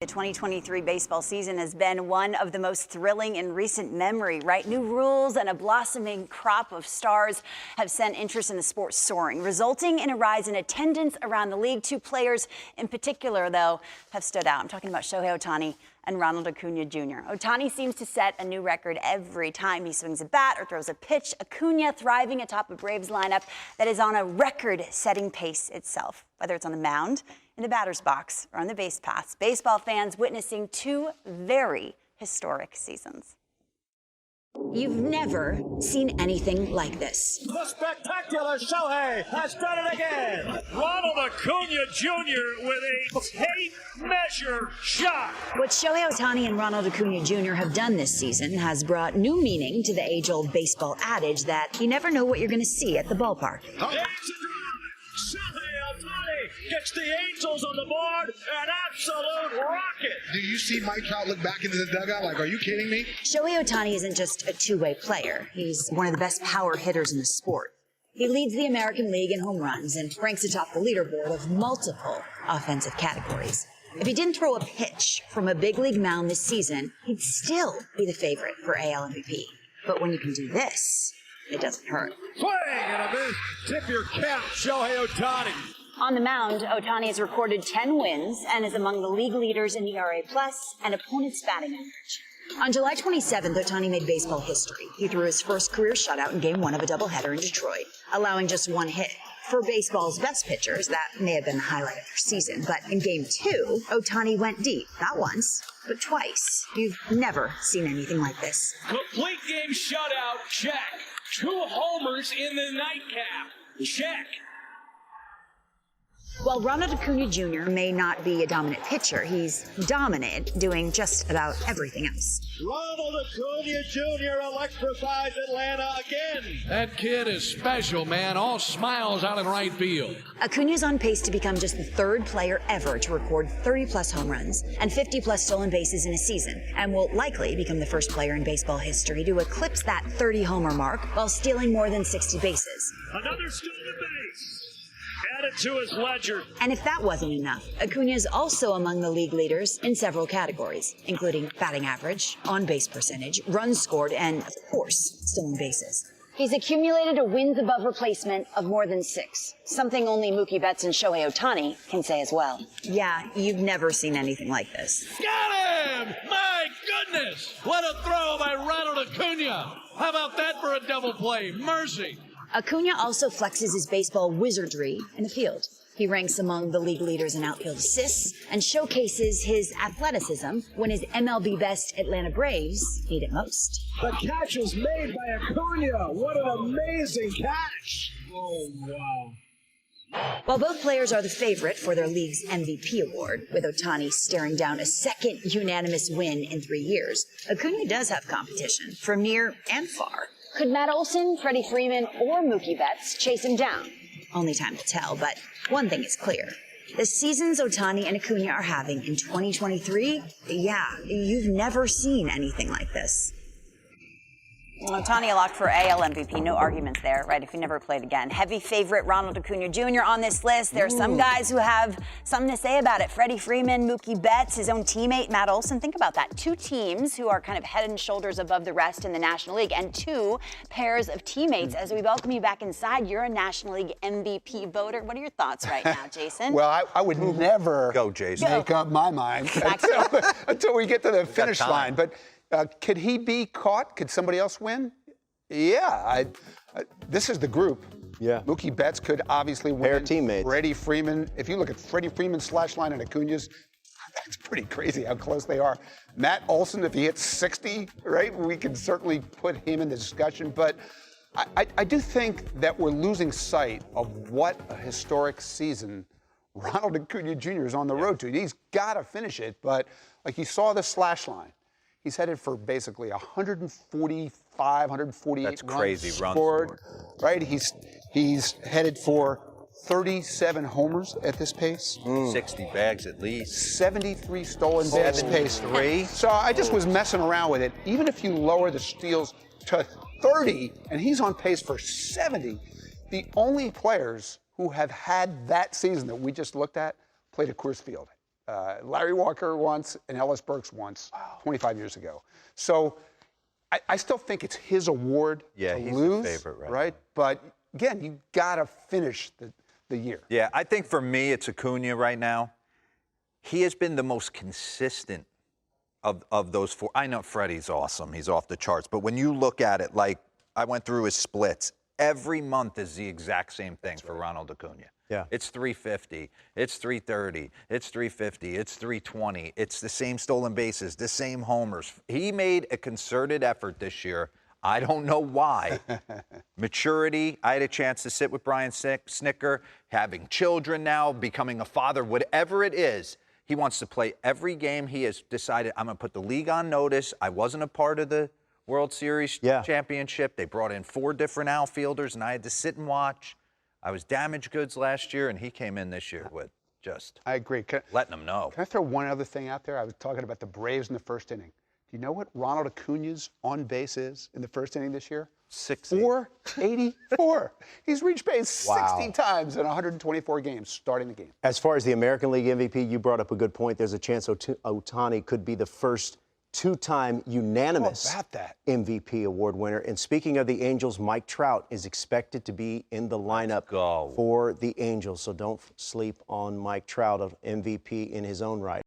The 2023 baseball season has been one of the most thrilling in recent memory, right? New rules and a blossoming crop of stars have sent interest in the sport soaring, resulting in a rise in attendance around the league. Two players in particular, though, have stood out. I'm talking about Shohei Ohtani and Ronald Acuña Jr. Ohtani seems to set a new record every time he swings a bat or throws a pitch. Acuña thriving atop a Braves lineup that is on a record-setting pace itself, whether it's on the mound, in the batter's box, or on the base paths. Baseball fans witnessing two very historic seasons. You've never seen anything like this. The spectacular Shohei has done it again. Ronald Acuña Jr. with a tape-measure shot. What Shohei Ohtani and Ronald Acuña Jr. have done this season has brought new meaning to the age-old baseball adage that you never know what you're going to see at the ballpark. Shohei Ohtani gets the Angels on the board, an absolute rocket. Do you see Mike Trout look back into the dugout like, are you kidding me? Shohei Ohtani isn't just a two-way player. He's one of the best power hitters in the sport. He leads the American League in home runs and ranks atop the leaderboard of multiple offensive categories. If he didn't throw a pitch from a big league mound this season, he'd still be the favorite for AL MVP. But when you can do this, it doesn't hurt. Swing and a miss. Tip your cap, Shohei Ohtani. On the mound, Ohtani has recorded 10 wins and is among the league leaders in ERA plus and opponent's batting average. On July 27th, Ohtani made baseball history. He threw his first career shutout in Game 1 of a doubleheader in Detroit, allowing just one hit. For baseball's best pitchers, that may have been the highlight of their season. But in Game 2, Ohtani went deep, not once, but twice. You've never seen anything like this. Complete game shutout, check. 2 homers in the nightcap, check. While Ronald Acuña Jr. may not be a dominant pitcher, he's dominant, doing just about everything else. Ronald Acuña Jr. electrifies Atlanta again. That kid is special, man. All smiles out in right field. Acuña's on pace to become just the third player ever to record 30-plus home runs and 50-plus stolen bases in a season, and will likely become the first player in baseball history to eclipse that 30-homer mark while stealing more than 60 bases. Another stolen base. Added to his ledger. And if that wasn't enough, Acuña is also among the league leaders in several categories, including batting average, on-base percentage, runs scored, and, of course, stolen bases. He's accumulated a wins above replacement of more than 6, something only Mookie Betts and Shohei Ohtani can say as well. Yeah, you've never seen anything like this. Got him! My goodness! What a throw by Ronald Acuña! How about that for a double play? Mercy! Acuña also flexes his baseball wizardry in the field. He ranks among the league leaders in outfield assists and showcases his athleticism when his MLB best Atlanta Braves need it most. The catch is made by Acuña. What an amazing catch. Oh, wow. While both players are the favorite for their league's MVP award, with Ohtani staring down a second unanimous win in 3 years, Acuña does have competition from near and far. Could Matt Olson, Freddie Freeman, or Mookie Betts chase him down? Only time to tell, but one thing is clear. The seasons Ohtani and Acuña are having in 2023, yeah, you've never seen anything like this. Ohtani a lock for AL MVP, no arguments there, right, if he never played again. Heavy favorite Ronald Acuña Jr. on this list. There are some guys who have something to say about it. Freddie Freeman, Mookie Betts, his own teammate, Matt Olson. Think about that. 2 teams who are kind of head and shoulders above the rest in the National League, and 2 pairs of teammates. As we welcome you back inside, you're a National League MVP voter. What are your thoughts right now, Jason? Well, I would never go, Jason. make up my mind until we get to the finish line. But could he be caught? Could somebody else win? Yeah, this is the group. Yeah. Mookie Betts could obviously win. Pair of teammates. Freddie Freeman. If you look at Freddie Freeman's slash line and Acuña's, that's pretty crazy how close they are. Matt Olson, if he hits 60, right, we can certainly put him in the discussion. But I do think that we're losing sight of what a historic season Ronald Acuña Jr. is on the road to. He's got to finish it, but like you saw the slash line. He's headed for basically 145, 148 That's crazy runs runs scored, right? He's headed for 37 homers at this pace. 60 bags at least. 73 stolen bags pace. 73. So I just was messing around with it. Even if you lower the steals to 30, and he's on pace for 70, the only players who have had that season that we just looked at played at Coors Field. Larry Walker once, and Ellis Burks once, 25 years ago. So I still think it's his award to he's lose, the favorite right? now. But again, you got to finish the year. Yeah, I think for me, it's Acuna right now. He has been the most consistent of those four. I know Freddie's awesome. He's off the charts. But when you look at it, like I went through his splits, every month is the exact same thing for Ronald Acuna. Yeah. It's 350, it's 330, it's 350, it's 320. It's the same stolen bases, the same homers. He made a concerted effort this year. I don't know why. Maturity. I had a chance to sit with Brian Snicker, having children now, becoming a father, whatever it is. He wants to play every game. He has decided, I'm going to put the league on notice. I wasn't a part of the World Series championship. They brought in 4 different outfielders, and I had to sit and watch. I was damaged goods last year, and he came in this year with just I agree. letting them know. Can I throw one other thing out there? I was talking about the Braves in the first inning. Do you know what Ronald Acuna's on base is in the first inning this year? 484. He's reached base 60 times in 124 games starting the game. As far as the American League MVP, you brought up a good point. There's a chance Ohtani could be the first 2-time unanimous MVP award winner. And speaking of the Angels, Mike Trout is expected to be in the lineup for the Angels. So don't sleep on Mike Trout, of MVP in his own right.